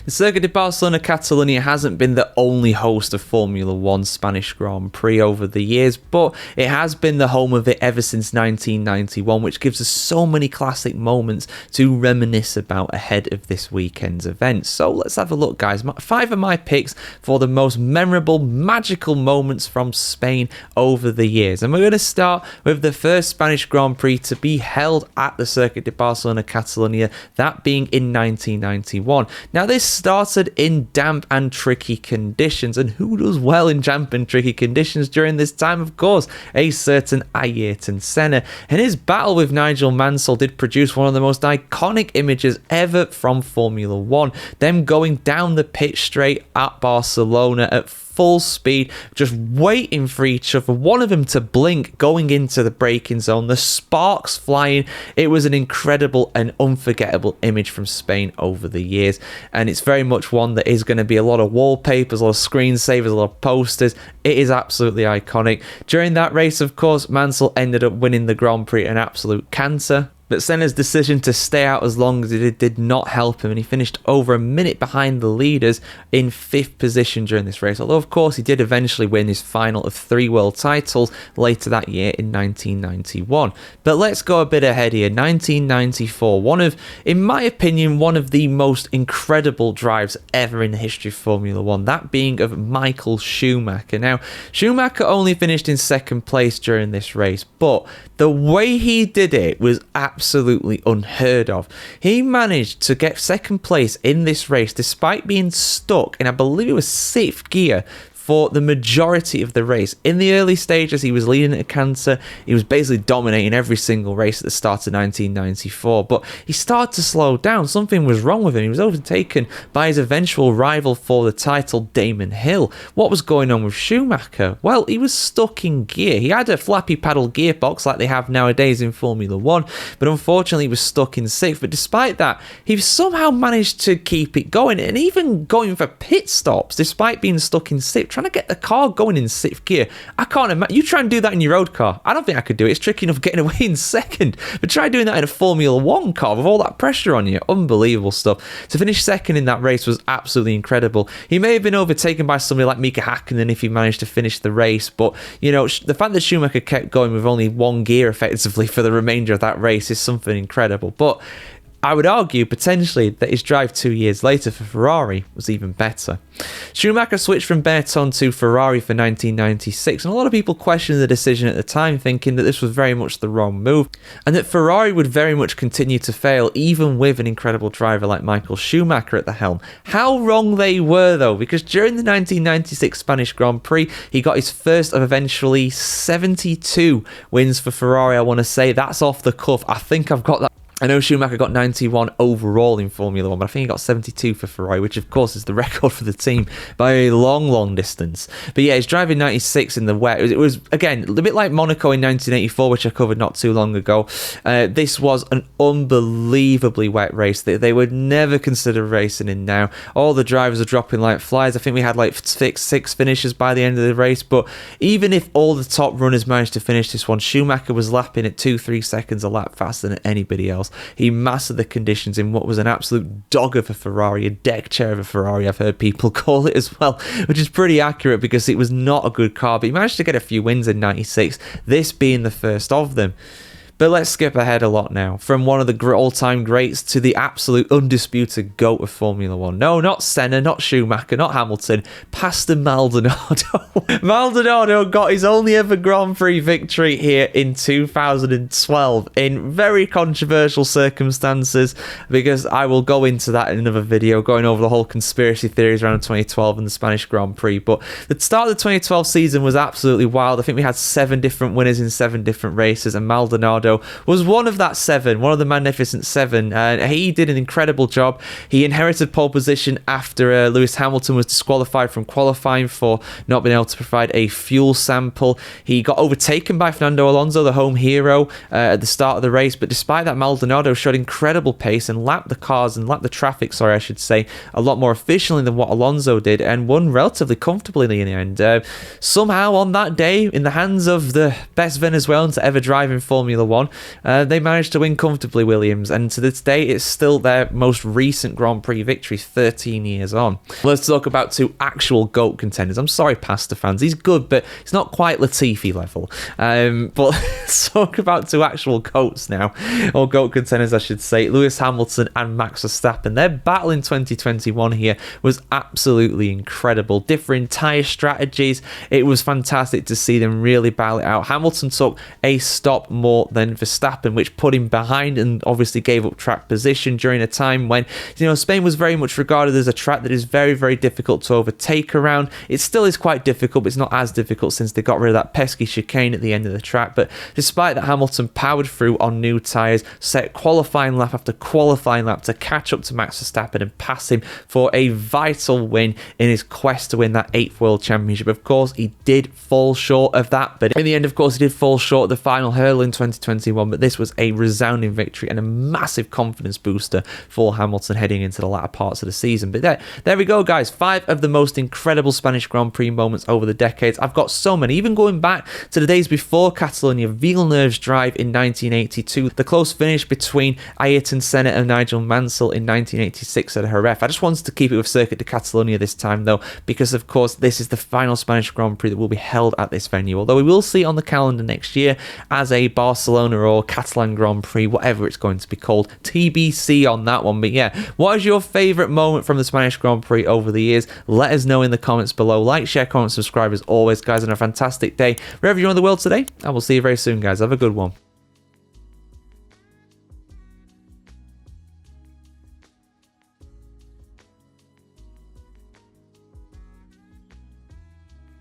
The Circuit de Barcelona-Catalunya hasn't been the only host of Formula 1 Spanish Grand Prix over the years, but it has been the home of it ever since 1991, which gives us so many classic moments to reminisce about ahead of this weekend's event. So let's have a look, guys. 5 of my picks for the most memorable, magical moments from Spain over the years. And we're going to start with the first Spanish Grand Prix to be held at the Circuit de Barcelona-Catalunya, that being in 1991. Now, this started in damp and tricky conditions, and who does well in damp and tricky conditions during this time? Of course, a certain Ayrton Senna, and his battle with Nigel Mansell did produce one of the most iconic images ever from Formula 1, them going down the pit straight at Barcelona at full speed, just waiting for each other, one of them to blink going into the braking zone, the sparks flying. It was an incredible and unforgettable image from Spain over the years, and it's very much one that is going to be a lot of wallpapers, a lot of screensavers, a lot of posters. It is absolutely iconic. During that race, of course, Mansell ended up winning the Grand Prix, an absolute canter. But Senna's decision to stay out as long as he did not help him, and he finished over a minute behind the leaders in 5th position during this race. Although, of course, he did eventually win his final of 3 world titles later that year in 1991. But let's go a bit ahead here. 1994, one of, in my opinion, one of the most incredible drives ever in the history of Formula 1, that being of Michael Schumacher. Now, Schumacher only finished in 2nd place during this race, but the way he did it was absolutely unheard of. He managed to get 2nd place in this race despite being stuck in, I believe it was 6th gear, for the majority of the race. In the early stages, he was leading at a canter. He was basically dominating every single race at the start of 1994, but he started to slow down. Something was wrong with him. He was overtaken by his eventual rival for the title, Damon Hill. What was going on with Schumacher? Well, he was stuck in gear. He had a flappy paddle gearbox like they have nowadays in Formula 1, but unfortunately he was stuck in 6th. But despite that, he somehow managed to keep it going, and even going for pit stops despite being stuck in 6th, trying to get the car going in 6th gear. I can't imagine. You try and do that in your road car. I don't think I could do it. It's tricky enough getting away in 2nd. But try doing that in a Formula 1 car with all that pressure on you. Unbelievable stuff. To finish 2nd in that race was absolutely incredible. He may have been overtaken by somebody like Mika Häkkinen if he managed to finish the race. But, you know, the fact that Schumacher kept going with only 1 gear effectively for the remainder of that race is something incredible. But I would argue potentially that his drive 2 years later for Ferrari was even better. Schumacher switched from Benetton to Ferrari for 1996, and a lot of people questioned the decision at the time, thinking that this was very much the wrong move and that Ferrari would very much continue to fail even with an incredible driver like Michael Schumacher at the helm. How wrong they were though, because during the 1996 Spanish Grand Prix, he got his first of eventually 72 wins for Ferrari. I want to say that's off the cuff. I think I've got that. I know Schumacher got 91 overall in Formula 1, but I think he got 72 for Ferrari, which of course is the record for the team by a long, long distance. But yeah, he's driving 96 in the wet. It was, again, a bit like Monaco in 1984, which I covered not too long ago. This was an unbelievably wet race that they would never consider racing in now. All the drivers are dropping like flies. I think we had like six finishes by the end of the race, but even if all the top runners managed to finish this one, Schumacher was lapping at 2-3 seconds a lap faster than anybody else. He mastered the conditions in what was an absolute dog of a Ferrari, a deck chair of a Ferrari, I've heard people call it as well, which is pretty accurate because it was not a good car, but he managed to get a few wins in 96, this being the first of them. But let's skip ahead a lot now. From one of the all-time greats to the absolute undisputed GOAT of Formula 1. No, not Senna, not Schumacher, not Hamilton. Pastor Maldonado. Maldonado got his only ever Grand Prix victory here in 2012 in very controversial circumstances, because I will go into that in another video, going over the whole conspiracy theories around 2012 and the Spanish Grand Prix. But the start of the 2012 season was absolutely wild. I think we had 7 different winners in 7 different races, and Maldonado was one of that 7, one of the magnificent 7. He did an incredible job. He inherited pole position after Lewis Hamilton was disqualified from qualifying for not being able to provide a fuel sample. He got overtaken by Fernando Alonso, the home hero, at the start of the race, but despite that, Maldonado showed incredible pace and lapped the traffic, a lot more efficiently than what Alonso did, and won relatively comfortably in the end. Somehow on that day, in the hands of the best Venezuelan to ever drive in Formula 1, 2021, they managed to win comfortably, Williams, and to this day, it's still their most recent Grand Prix victory 13 years on. Let's talk about two actual GOAT contenders. I'm sorry, Pasta fans, he's good, but he's not quite Latifi level. But let's talk about two actual GOATs now, or GOAT contenders, I should say. Lewis Hamilton and Max Verstappen. Their battle in 2021 here was absolutely incredible. Different tyre strategies. It was fantastic to see them really battle it out. Hamilton took a stop more than Verstappen, which put him behind and obviously gave up track position during a time when, Spain was very much regarded as a track that is very, very difficult to overtake around. It still is quite difficult, but it's not as difficult since they got rid of that pesky chicane at the end of the track. But despite that, Hamilton powered through on new tyres, set qualifying lap after qualifying lap to catch up to Max Verstappen and pass him for a vital win in his quest to win that 8th World Championship. Of course, he did fall short of that, but in the end, of course, he did fall short of the final hurdle in 2021, but this was a resounding victory and a massive confidence booster for Hamilton heading into the latter parts of the season. But there we go, guys. 5 of the most incredible Spanish Grand Prix moments over the decades. I've got so many, even going back to the days before Catalonia, Villeneuve's drive in 1982, the close finish between Ayrton Senna and Nigel Mansell in 1986 at Jerez. I just wanted to keep it with Circuit de Catalunya this time, though, because, of course, this is the final Spanish Grand Prix that will be held at this venue, although we will see it on the calendar next year as a Barcelona or Catalan Grand Prix, whatever it's going to be called. TBC on that one. But yeah, what is your favourite moment from the Spanish Grand Prix over the years? Let us know in the comments below. Like, share, comment, subscribe as always, guys, and a fantastic day wherever you're in the world today, and we'll see you very soon, guys. Have a good one.